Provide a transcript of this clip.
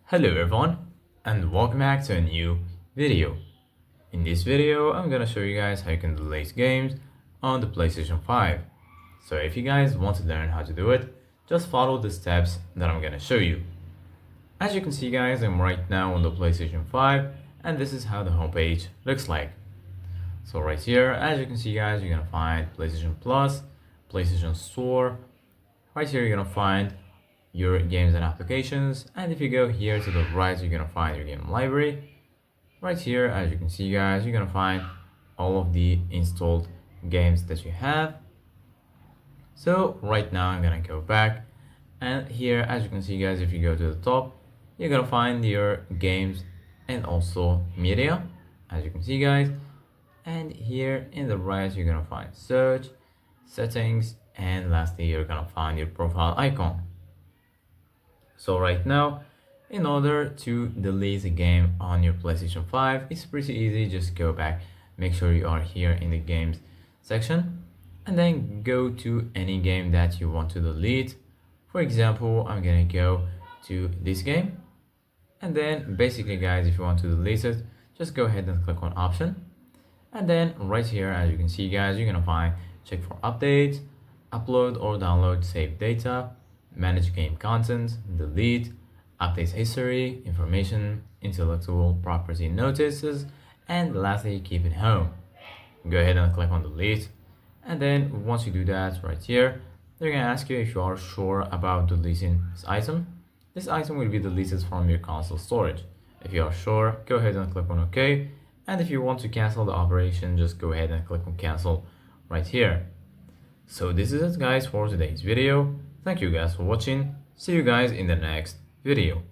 Hello everyone and welcome back to a new video. In this video I'm gonna show you guys how you can delete games on the PlayStation 5. So if you guys want to learn how to do it, just follow the steps that I'm gonna show you. As you can see guys, I'm right now on the PlayStation 5 and this is how the homepage looks like. So right here, as you can see guys, you're gonna find PlayStation Plus, PlayStation Store. Right here you're gonna find your games and applications, and if you go here to the right you're gonna find your game library. Right here, as you can see guys, you're gonna find all of the installed games that you have. So right now I'm gonna go back, and here as you can see guys, if you go to the top you're gonna find your games and also media, as you can see guys. And here in the right you're gonna find search, settings, and lastly you're gonna find your profile icon. So right now, in order to delete a game on your PlayStation 5, it's pretty easy. Just go back, make sure you are here in the games section, and then go to any game that you want to delete. For example, I'm gonna go to this game, and then basically guys, if you want to delete it, just go ahead and click on option. And then right here, as you can see guys, you're gonna find check for updates, upload or download saved data, manage game content, delete, updates history, information, intellectual property notices, and lastly keep it home. Go ahead and click on delete, and then once you do that right here, they're gonna ask you if you are sure about deleting this item. This item will be deleted from your console storage. If you are sure, go ahead and click on OK, and if you want to cancel the operation, just go ahead and click on cancel right here. So this is it guys for today's video. Thank you guys for watching. See you guys in the next video.